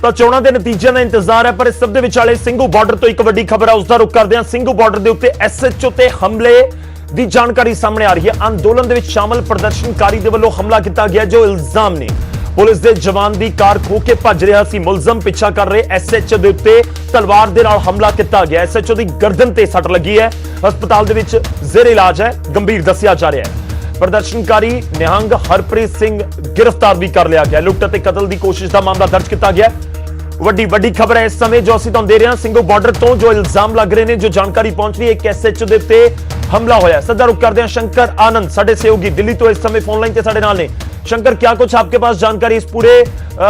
ਤਾਂ ਚੋਣਾਂ ਦੇ ਨਤੀਜਿਆਂ ਦਾ ਇੰਤਜ਼ਾਰ ਹੈ, ਪਰ ਇਸ ਸਭ ਦੇ ਵਿਚਾਲੇ ਸਿੰਘੂ ਬਾਰਡਰ ਤੋਂ ਇੱਕ ਵੱਡੀ ਖਬਰ ਹੈ, ਉਸ ਦਾ ਰੁਖ ਕਰਦੇ ਹਾਂ। ਸਿੰਘੂ ਬਾਰਡਰ ਦੇ ਉੱਤੇ ਐਸਐਚਓ ਤੇ ਹਮਲੇ ਦੀ ਜਾਣਕਾਰੀ ਸਾਹਮਣੇ ਆ ਰਹੀ ਹੈ। ਅੰਦੋਲਨ ਦੇ ਵਿੱਚ ਸ਼ਾਮਲ ਪ੍ਰਦਰਸ਼ਨਕਾਰੀ ਦੇ ਵੱਲੋਂ ਹਮਲਾ ਕੀਤਾ ਗਿਆ, ਜੋ ਇਲਜ਼ਾਮ ਨੇ ਪੁਲਿਸ ਦੇ ਜਵਾਨ ਦੀ ਕਾਰ ਖੋਹ ਕੇ ਭੱਜ ਰਿਹਾ ਸੀ ਮੁਲਜ਼ਮ ਪਿੱਛਾ ਕਰ ਰਹੇ ਐਸਐਚਓ ਦੇ ਉੱਤੇ ਤਲਵਾਰ ਦੇ ਨਾਲ ਹਮਲਾ ਕੀਤਾ ਗਿਆ। ਐਸਐਚਓ ਦੀ ਗਰਦਨ ਤੇ ਸੱਟ ਲੱਗੀ ਹੈ, ਹਸਪਤਾਲ ਦੇ ਵਿੱਚ ਜ਼ੇਰ ਇਲਾਜ ਹੈ, ਗੰਭੀਰ ਦੱਸਿਆ ਜਾ ਰਿਹਾ ਹੈ। ਪ੍ਰਦਰਸ਼ਨਕਾਰੀ ਨਿਹੰਗ ਹਰਪ੍ਰੀਤ ਸਿੰਘ गिरफ्तार भी कर लिया गया। लुट ते कतल की कोशिश का मामला दर्ज किया गया। वड्डी खबर है इस समय जो असं तुहानूं दे रहे हैं। ਸਿੰਘੂ बार्डर तो जो इल्जाम लग रहे हैं, जो जानकारी पहुंच रही है, एक एसएचओ के उत्ते हमला होया। सदा रुक करते हैं शंकर आनंद साडे सहयोगी दिल्ली तो इस समय फोन लाइन ते साडे नाल ने। शंकर, क्या कुछ आपके पास जानकारी इस पूरे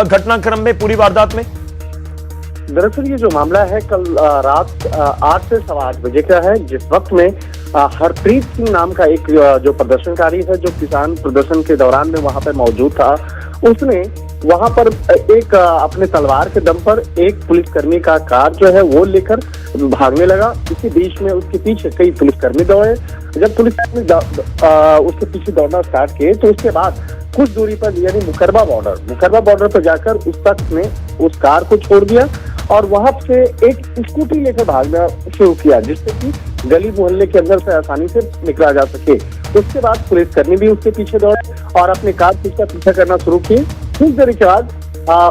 घटनाक्रम में, पूरी वारदात में? दरअसल ये जो मामला है कल रात 8 से 8:15 बजे का है, जिस वक्त में हरप्रीत सिंह नाम का एक जो प्रदर्शनकारी है, जो किसान प्रदर्शन के दौरान में वहां पर मौजूद था, उसने वहां पर एक अपने तलवार के दम पर एक पुलिसकर्मी का कार जो है वो लेकर भागने लगा। इसी बीच में उसके पीछे कई पुलिसकर्मी दौड़े। जब पुलिसकर्मी उसके पीछे दौड़ना स्टार्ट किए तो उसके बाद कुछ दूरी पर यानी मुकरबा बॉर्डर पर जाकर उस शख्स ने उस कार को छोड़ दिया और वहां से एक स्कूटी लेकर भागना शुरू किया, जिससे कि गली मोहल्ले के अंदर से आसानी से निकला जा सके। उसके बाद पुलिसकर्मी भी उसके पीछे दौड़े और अपने कार का पीछा करना शुरू किए। कुछ देर के बाद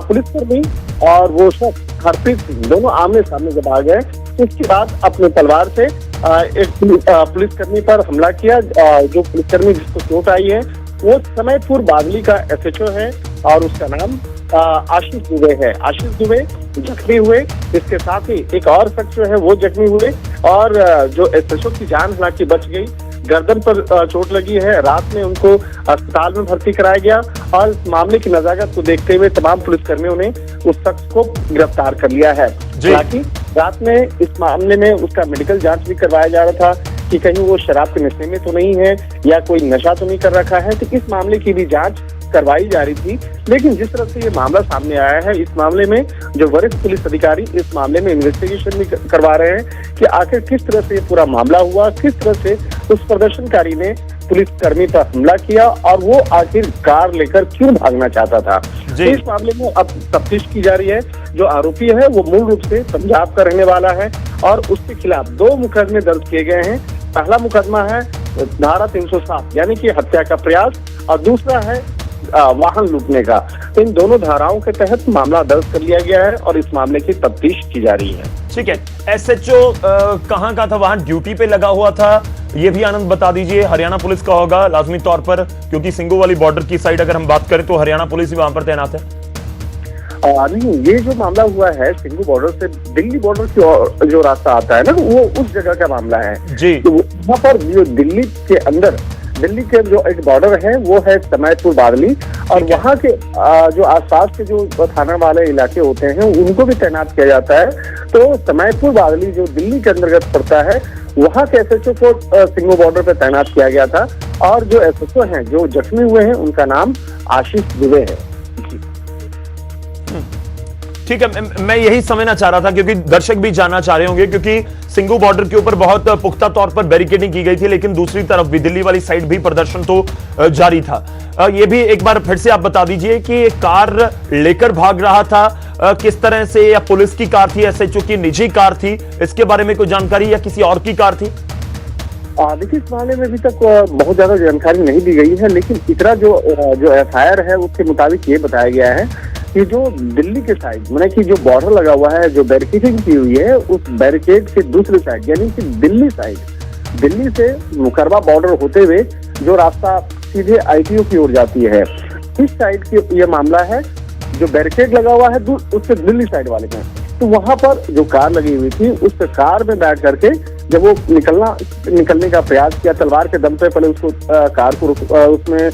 पुलिसकर्मी और वो शख्स हरप्रीत सिंह दोनों आमने सामने जब आ गए, उसके बाद अपने तलवार से एक पुलिसकर्मी पर हमला किया। जो पुलिसकर्मी जिसको चोट आई है वो समयपुर बादली का एसएचओ है और उसका नाम आशीष दुबे है। आशीष दुबे जख्मी हुए, इसके साथ ही एक और शख्स जो है वो जख्मी हुए और जो एसएचओ की जान हालांकि बच गई, गर्दन पर चोट लगी है। रात में उनको अस्पताल में भर्ती कराया गया और इस मामले की नजाकत को देखते हुए तमाम पुलिसकर्मियों ने उस शख्स को गिरफ्तार कर लिया है। हालांकि रात में इस मामले में उसका मेडिकल जांच भी करवाया जा रहा था कि कहीं वो शराब के नशे में तो नहीं है या कोई नशा तो नहीं कर रखा है, तो इस मामले की भी जांच करवाई जा रही थी। लेकिन जिस तरह से ये मामला सामने आया है, इस मामले में जो वरिष्ठ पुलिस अधिकारी इस मामले में इन्वेस्टिगेशन भी करवा रहे हैं कि आखिर किस तरह से ये पूरा मामला हुआ, किस तरह से उस प्रदर्शनकारी ने पुलिसकर्मी पर हमला किया और वो आखिर कार लेकर क्यों भागना चाहता था। तो इस मामले में अब तफ्तीश की जा रही है। जो आरोपी है वो मूल रूप से पंजाब का रहने वाला है और उसके खिलाफ 2 मुकदमे दर्ज किए गए हैं। पहला मुकदमा है धारा 307 यानी कि हत्या का प्रयास और दूसरा है वाहन लूटने का। इन दोनों धाराओं के तहत मामला दर्ज कर लिया गया है और इस मामले की तफ्तीश की जा रही है। ठीक है, एसएचओ कहाँ का था, वहां ड्यूटी पे लगा हुआ था, ये भी आनंद बता दीजिए। हरियाणा पुलिस का होगा लाजमी तौर पर, क्योंकि ਸਿੰਘੂ वाली बॉर्डर की साइड अगर हम बात करें तो हरियाणा पुलिस भी वहां पर तैनात है। नहीं, ये जो मामला हुआ है ਸਿੰਘੂ बॉर्डर से दिल्ली बॉर्डर की ओर जो रास्ता आता है ना, वो उस जगह का मामला है जी। तो वहाँ पर जो दिल्ली के अंदर दिल्ली के जो एक बॉर्डर है वो है समयपुर बादली और वहाँ के जो आसपास के जो थाना वाले इलाके होते हैं उनको भी तैनात किया जाता है। तो समयपुर बादली जो दिल्ली के अंतर्गत पड़ता है, वहाँ के एसएचओ को ਸਿੰਘੂ बॉर्डर पे तैनात किया गया था और जो एसएचओ हैं जो जख्मी हुए हैं उनका नाम आशीष दुबे है। ठीक है, मैं यही समझना चाह रहा था क्योंकि दर्शक भी जानना चाह रहे होंगे, क्योंकि ਸਿੰਘੂ बॉर्डर के ऊपर बहुत पुख्ता तौर पर बैरिकेडिंग की गई थी, लेकिन दूसरी तरफ भी दिल्ली वाली साइड भी प्रदर्शन तो जारी था। ये भी एक बार फिर से आप बता दीजिए कि कार लेकर भाग रहा था किस तरह से, या पुलिस की कार थी, एसएचओ की निजी कार थी, इसके बारे में कोई जानकारी, या किसी और की कार थी? देखिए, इस मामले में अभी तक बहुत ज्यादा जानकारी नहीं दी गई है, लेकिन इतना जो एफआईआर है उसके मुताबिक ये बताया गया है कि जो दिल्ली के साइड मैंने कि जो बॉर्डर लगा हुआ है, जो बैरिकेडिंग की हुई है, उस बैरिकेड के दूसरी साइड यानी कि दिल्ली साइड, दिल्ली से मुकरबा बॉर्डर होते हुए जो रास्ता सीधे आईटीओ की ओर जाती है, इस साइड की ये मामला है। जो बैरिकेड लगा हुआ है उससे दिल्ली साइड वाले में, तो वहां पर जो कार लगी हुई थी उस कार में बैठ करके जब वो निकलने का प्रयास किया तलवार के दम पे, पहले उसको कार को उसमें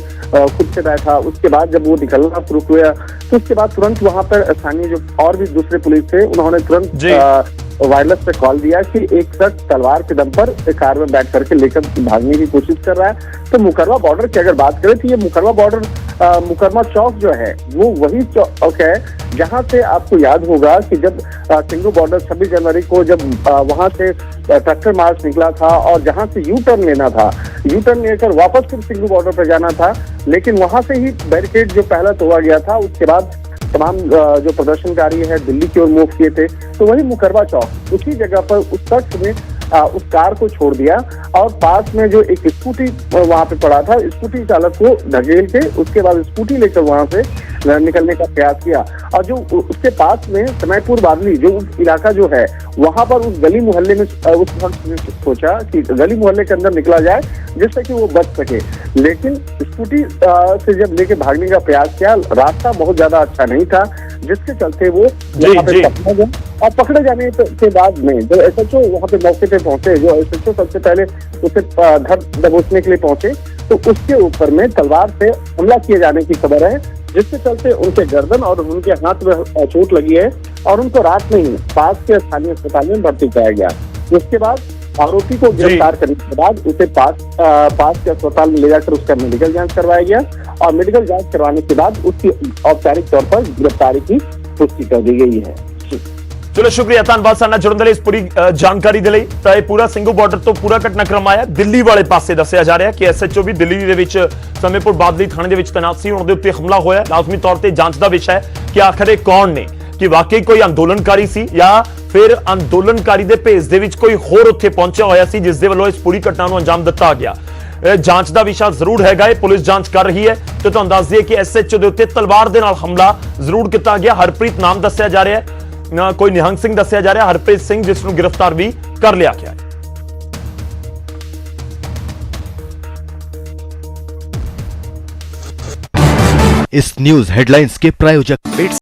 खुद से बैठा, उसके बाद जब वो निकलना शुरू हुआ तो उसके बाद तुरंत वहां पर स्थानीय जो और भी दूसरे पुलिस थे उन्होंने तुरंत वायरलेस पे कॉल दिया कि एक शख्स तलवार के दम पर कार में बैठ करके लेकर भागने की कोशिश कर रहा है। तो मुकरबा बॉर्डर की अगर बात करें तो ये मुकरबा बॉर्डर मुकरमा चौक जो है वो वही चौक है जहां से आपको याद होगा कि जब ਸਿੰਘੂ बॉर्डर 26 जनवरी को जब वहां से ट्रैक्टर मार्च निकला था और जहां से यू टर्न लेना था, यू टर्न लेकर वापस फिर ਸਿੰਘੂ बॉर्डर पर जाना था, लेकिन वहां से ही बैरिकेड जो पहला तोड़ा गया था, उसके बाद तमाम जो प्रदर्शनकारी है दिल्ली की ओर मूव किए थे, तो वही मुकरबा चौक उसी जगह पर उस शख्स ने उस कार को छोड़ दिया और पास में जो एक स्कूटी वहां पे पड़ा था, स्कूटी चालक को धकेल के उसके बाद स्कूटी लेकर वहां से निकलने का प्रयास किया। और जो उसके पास में समयपुर बादली जो उस इलाका जो है वहां पर उस गली मोहल्ले में उस वक्त ने सोचा कि गली मोहल्ले के अंदर निकला जाए जिससे कि वो बच सके, लेकिन स्कूटी से जब लेके भागने का प्रयास किया, रास्ता बहुत ज्यादा अच्छा नहीं था, जिसके चलते वो वहां पे पकड़ा गया। और पकड़े जाने के बाद में जो एसएचओ वहां पे मौके पे पहुंचे, जो एसएचओ सबसे पहले उसे धर दबोचने के लिए पहुंचे, तो उसके ऊपर में तलवार से हमला किए जाने की खबर है, जिसके चलते उनके गर्दन और उनके हाथ में चोट लगी है और उनको रात में ही पास के स्थानीय अस्पताल में भर्ती कराया गया। उसके बाद आरोपी को गिरफ्तार करने के बाद उसे पास के अस्पताल में ले जाकर उसका मेडिकल जांच करवाया गया और मेडिकल जांच करवाने के बाद उसकी औपचारिक तौर पर गिरफ्तारी की पुष्टि कर दी गई है। ਚਲੋ ਸ਼ੁਕਰੀਆ, ਧੰਨਵਾਦ ਸਾਡੇ ਨਾਲ ਜੁੜਨ ਦੇ ਲਈ, ਇਸ ਪੂਰੀ ਜਾਣਕਾਰੀ ਦੇ ਲਈ। ਤਾਂ ਇਹ ਪੂਰਾ ਸਿੰਘੂ ਬਾਰਡਰ ਤੋਂ ਪੂਰਾ ਘਟਨਾਕ੍ਰਮ ਆਇਆ ਦਿੱਲੀ ਵਾਲੇ ਪਾਸੇ ਦੱਸਿਆ ਜਾ ਰਿਹਾ ਕਿ ਐਸਐਚਓ ਵੀ ਦਿੱਲੀ ਦੇ ਵਿੱਚ ਸਮੇਪੁਰ ਬਾਦਲੀ ਥਾਣੇ ਦੇ ਵਿੱਚ ਤੈਨਾਤ ਸੀ, ਉਹਨਾਂ ਦੇ ਉੱਤੇ ਹਮਲਾ ਹੋਇਆ। ਲਾਜ਼ਮੀ ਤੌਰ ਤੇ ਜਾਂਚ ਦਾ ਵਿਸ਼ਾ ਹੈ ਕਿ ਆਖਰ ਇਹ ਕੌਣ ਨੇ, ਕਿ ਵਾਕਈ ਕੋਈ ਅੰਦੋਲਨਕਾਰੀ ਸੀ ਜਾਂ ਫਿਰ ਅੰਦੋਲਨਕਾਰੀ ਦੇ ਭੇਸ ਦੇ ਵਿੱਚ ਕੋਈ ਹੋਰ ਉੱਥੇ ਪਹੁੰਚਿਆ ਹੋਇਆ ਸੀ ਜਿਸ ਦੇ ਵੱਲੋਂ ਇਸ ਪੂਰੀ ਘਟਨਾ ਨੂੰ ਅੰਜਾਮ ਦਿੱਤਾ ਗਿਆ। ਜਾਂਚ ਦਾ ਵਿਸ਼ਾ ਜ਼ਰੂਰ ਹੈਗਾ, ਇਹ ਪੁਲਿਸ ਜਾਂਚ ਕਰ ਰਹੀ ਹੈ। ਤੇ ਤੁਹਾਨੂੰ ਦੱਸ ਦਈਏ ਕਿ ਐਸਐਚਓ ਦੇ ਉੱਤੇ ਤਲਵਾਰ ਦੇ ਨਾਲ ਹਮਲਾ ਜ਼ਰੂਰ ਕੀਤਾ ਗਿਆ। ਹਰਪ੍ਰੀਤ ਨਾਮ ਦੱਸਿਆ ਜਾ ਰਿਹਾ ਹੈ, ਕੋਈ ਨਿਹੰਗ ਸਿੰਘ ਦੱਸਿਆ ਜਾ ਰਿਹਾ, ਹਰਪ੍ਰੀਤ ਸਿੰਘ, ਜਿਸ ਨੂੰ गिरफ्तार भी कर लिया गया है। इस न्यूज हेडलाइंस के प्रायोजक